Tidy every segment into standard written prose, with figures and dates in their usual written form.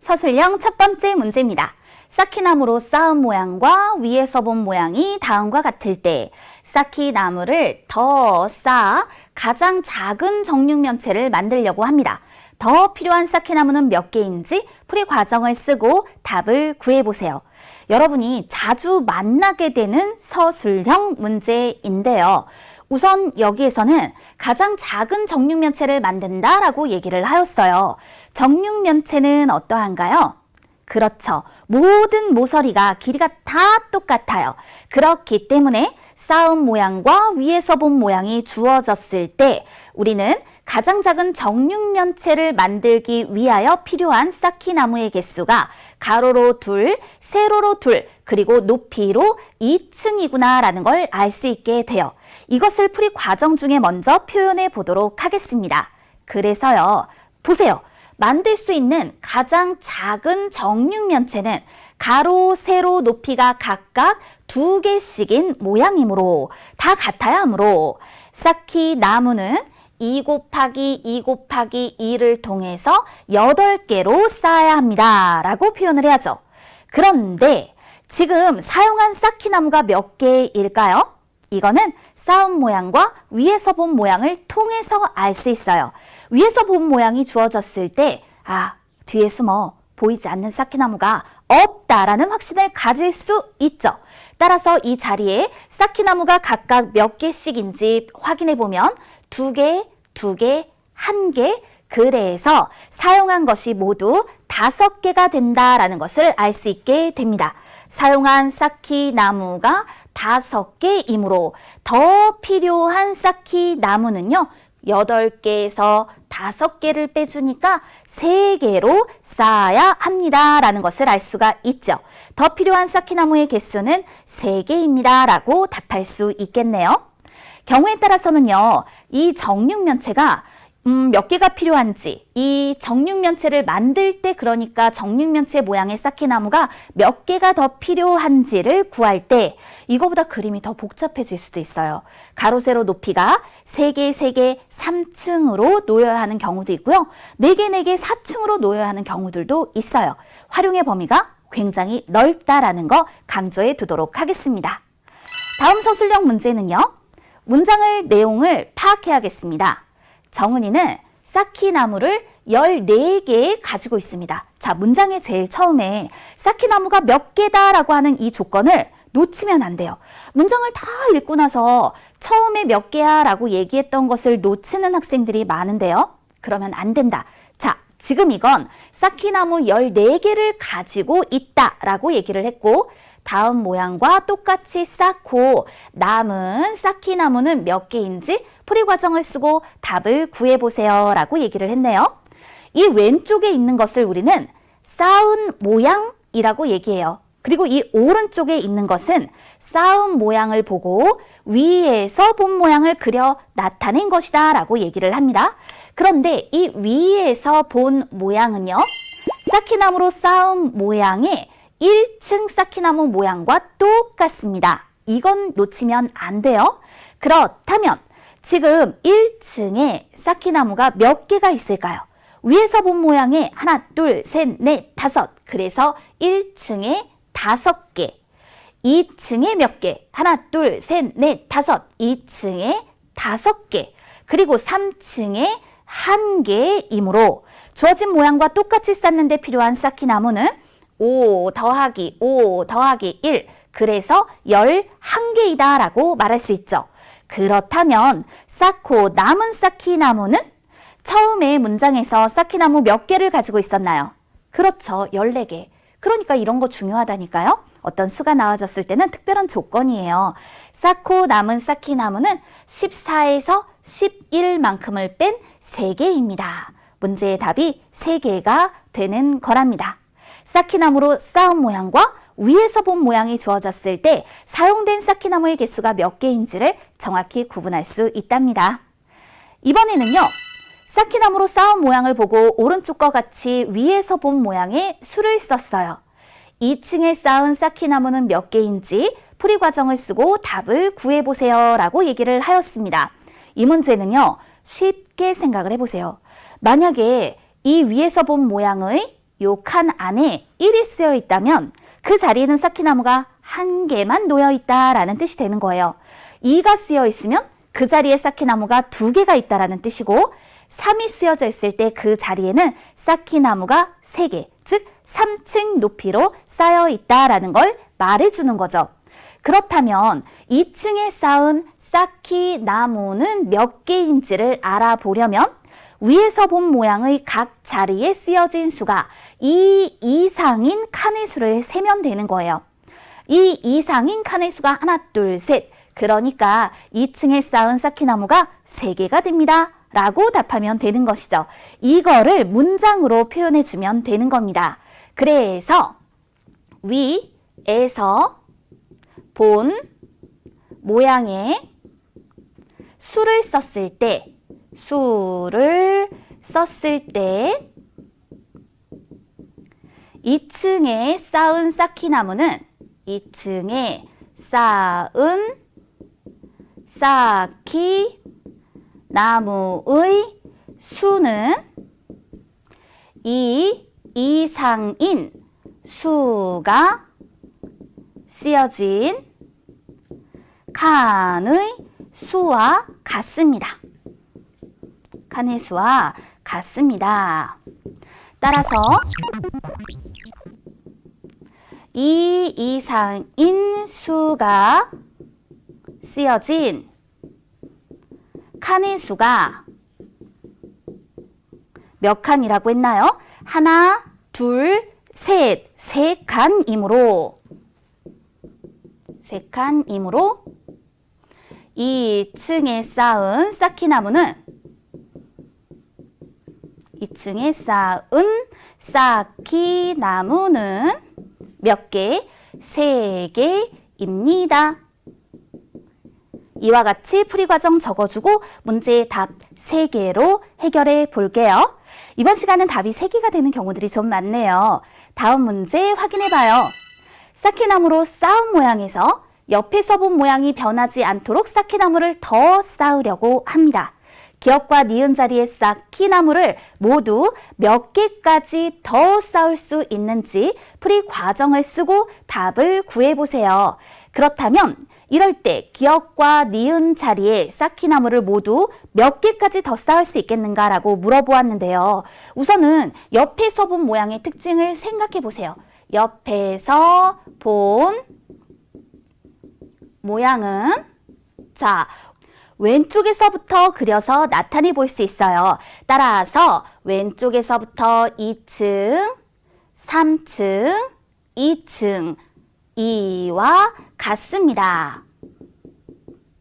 서술형 첫 번째 문제입니다. 쌓기나무로 쌓은 모양과 위에서 본 모양이 다음과 같을 때 쌓기나무를 더 쌓아 가장 작은 정육면체를 만들려고 합니다. 더 필요한 쌓기나무는 몇 개인지 풀이 과정을 쓰고 답을 구해보세요. 여러분이 자주 만나게 되는 서술형 문제인데요. 우선 여기에서는 가장 작은 정육면체를 만든다라고 얘기를 하였어요. 정육면체는 어떠한가요? 그렇죠. 모든 모서리가 길이가 다 똑같아요. 그렇기 때문에 쌓은 모양과 위에서 본 모양이 주어졌을 때 우리는 가장 작은 정육면체를 만들기 위하여 필요한 쌓기나무의 개수가 가로로 2, 세로로 2, 그리고 높이로 2층이구나 라는 걸 알 수 있게 돼요. 이것을 풀이 과정 중에 먼저 표현해 보도록 하겠습니다. 그래서요, 보세요. 만들 수 있는 가장 작은 정육면체는 가로, 세로, 높이가 각각 2개씩인 모양이므로 다 같아야 하므로 쌓기나무는 2 곱하기 2 곱하기 2를 통해서 8개로 쌓아야 합니다. 라고 표현을 해야죠. 그런데 지금 사용한 쌓기나무가 몇 개일까요? 이거는 쌓은 모양과 위에서 본 모양을 통해서 알 수 있어요. 위에서 본 모양이 주어졌을 때 뒤에 숨어 보이지 않는 쌓기나무가 없다라는 확신을 가질 수 있죠. 따라서 이 자리에 쌓기나무가 각각 몇 개씩인지 확인해 보면 2개, 2개, 1개, 그래서 사용한 것이 모두 5개가 된다라는 것을 알 수 있게 됩니다. 사용한 쌓기나무가 5개이므로 더 필요한 쌓기나무는요. 8개에서 5개를 빼주니까 3개로 쌓아야 합니다. 라는 것을 알 수가 있죠. 더 필요한 쌓기나무의 개수는 3개입니다. 라고 답할 수 있겠네요. 경우에 따라서는요. 이 정육면체가 몇 개가 필요한지, 이 정육면체를 만들 때 그러니까 정육면체 모양의 쌓기나무가 몇 개가 더 필요한지를 구할 때 이거보다 그림이 더 복잡해질 수도 있어요. 가로, 세로 높이가 3개, 3개, 3층으로 놓여야 하는 경우도 있고요. 4개, 4개, 4층으로 놓여야 하는 경우들도 있어요. 활용의 범위가 굉장히 넓다라는 거 강조해 두도록 하겠습니다. 다음 서술형 문제는요. 문장의 내용을 파악해야겠습니다. 정은이는 쌓기나무를 14개 가지고 있습니다. 자, 문장의 제일 처음에 쌓기나무가 몇 개다라고 하는 이 조건을 놓치면 안 돼요. 문장을 다 읽고 나서 처음에 몇 개야 라고 얘기했던 것을 놓치는 학생들이 많은데요. 그러면 안 된다. 자, 지금 이건 쌓기나무 14개를 가지고 있다라고 얘기를 했고 다음 모양과 똑같이 쌓고 남은 쌓기나무는 몇 개인지 풀이 과정을 쓰고 답을 구해보세요 라고 얘기를 했네요. 이 왼쪽에 있는 것을 우리는 쌓은 모양이라고 얘기해요. 그리고 이 오른쪽에 있는 것은 쌓은 모양을 보고 위에서 본 모양을 그려 나타낸 것이다 라고 얘기를 합니다. 그런데 이 위에서 본 모양은요. 쌓기나무로 쌓은 모양의 1층 쌓기나무 모양과 똑같습니다. 이건 놓치면 안 돼요. 그렇다면 지금 1층에 쌓기나무가 몇 개가 있을까요? 위에서 본 모양에 하나, 둘, 셋, 넷, 5. 그래서 1층에 5개. 2층에 몇 개? 하나, 둘, 셋, 넷, 5. 2층에 5개. 그리고 3층에 1개이므로 주어진 모양과 똑같이 쌓는데 필요한 쌓기나무는 5 더하기 5 더하기 1. 그래서 11개이다 라고 말할 수 있죠. 그렇다면 쌓고 남은 쌓기나무는 처음에 문장에서 쌓기나무 몇 개를 가지고 있었나요? 그렇죠. 14개. 그러니까 이런 거 중요하다니까요. 어떤 수가 나와졌을 때는 특별한 조건이에요. 쌓고 남은 쌓기나무는 14에서 11만큼을 뺀 3개입니다. 문제의 답이 3개가 되는 거랍니다. 쌓기나무로 쌓은 모양과 위에서 본 모양이 주어졌을 때 사용된 쌓기나무의 개수가 몇 개인지를 정확히 구분할 수 있답니다. 이번에는요. 쌓기나무로 쌓은 모양을 보고 오른쪽과 같이 위에서 본 모양의 수를 썼어요. 2층에 쌓은 쌓기나무는 몇 개인지 풀이 과정을 쓰고 답을 구해보세요 라고 얘기를 하였습니다. 이 문제는요. 쉽게 생각을 해보세요. 만약에 이 위에서 본 모양의 요 칸 안에 1이 쓰여 있다면 그 자리에는 쌓기나무가 한 개만 놓여 있다라는 뜻이 되는 거예요. 2가 쓰여 있으면 그 자리에 쌓기나무가 2개가 있다라는 뜻이고 3이 쓰여져 있을 때 그 자리에는 쌓기나무가 3개, 즉 3층 높이로 쌓여 있다라는 걸 말해주는 거죠. 그렇다면 2층에 쌓은 쌓기나무는 몇 개인지를 알아보려면 위에서 본 모양의 각 자리에 쓰여진 수가 2 이상인 칸의 수를 세면 되는 거예요. 2 이상인 칸의 수가 하나, 둘, 셋. 그러니까 2층에 쌓은 쌓기나무가 3개가 됩니다. 라고 답하면 되는 것이죠. 이거를 문장으로 표현해 주면 되는 겁니다. 그래서 위에서 본 모양의 수를 썼을 때 2층에 쌓은 쌓기나무는 2층에 쌓은 쌓기나무의 수는 2 이상인 수가 쓰여진 칸의 수와 같습니다. 칸의 수와 같습니다. 따라서 2 이상인 수가 쓰여진 칸의 수가 몇 칸이라고 했나요? 하나, 둘, 셋, 3칸이므로 2층에 쌓은 쌓기나무는 2층에 쌓은 쌓기나무는 몇 개? 3개입니다. 이와 같이 풀이과정 적어주고 문제의 답 3개로 해결해 볼게요. 이번 시간은 답이 3개가 되는 경우들이 좀 많네요. 다음 문제 확인해봐요. 쌓기나무로 쌓은 모양에서 옆에서 본 모양이 변하지 않도록 쌓기나무를 더 쌓으려고 합니다. 기역과 니은 자리에 쌓기나무를 모두 몇 개까지 더 쌓을 수 있는지 풀이 과정을 쓰고 답을 구해보세요. 그렇다면 이럴 때 기역과 니은 자리에 쌓기나무를 모두 몇 개까지 더 쌓을 수 있겠는가라고 물어보았는데요. 우선은 옆에서 본 모양의 특징을 생각해 보세요. 옆에서 본 모양은 자, 왼쪽에서부터 그려서 나타내 볼 수 있어요. 따라서 왼쪽에서부터 2층, 3층, 2층, 이와 같습니다.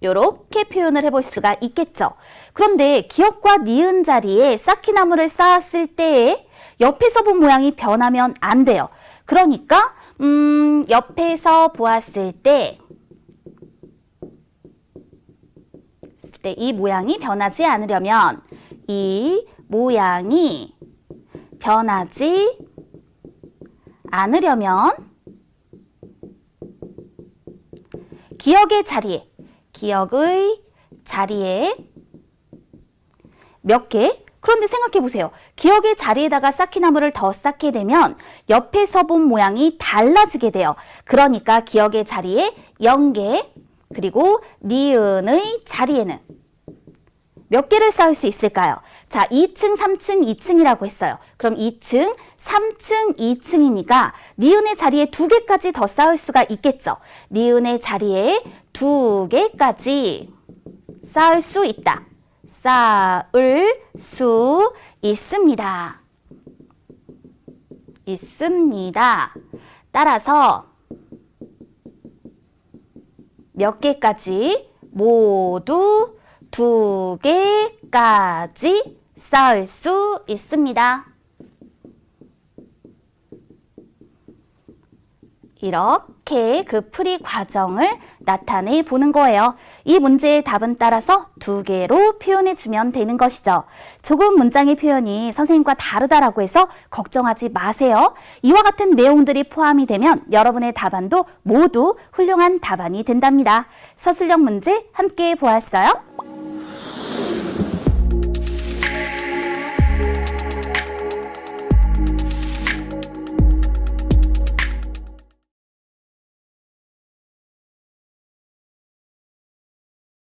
이렇게 표현을 해볼 수가 있겠죠. 그런데 기역과 니은 자리에 쌓기나무를 쌓았을 때 옆에서 본 모양이 변하면 안 돼요. 그러니까 옆에서 보았을 때 이 모양이 변하지 않으려면 이 모양이 변하지 않으려면 기역의 자리에 몇 개? 그런데 생각해 보세요. 기역의 자리에다가 쌓기나무를 더 쌓게 되면 옆에서 본 모양이 달라지게 돼요. 그러니까 기역의 자리에 0개, 그리고 니은의 자리에는 몇 개를 쌓을 수 있을까요? 자, 2층, 3층, 2층이라고 했어요. 그럼 2층, 3층, 2층이니까 니은의 자리에 2개까지 더 쌓을 수가 있겠죠. 니은의 자리에 2개까지 쌓을 수 있다. 쌓을 수 있습니다. 따라서 몇 개까지? 모두 2개까지 쌓을 수 있습니다. 이렇게 그 풀이 과정을 나타내 보는 거예요. 이 문제의 답은 따라서 2개로 표현해 주면 되는 것이죠. 조금 문장의 표현이 선생님과 다르다라고 해서 걱정하지 마세요. 이와 같은 내용들이 포함이 되면 여러분의 답안도 모두 훌륭한 답안이 된답니다. 서술형 문제 함께 보았어요.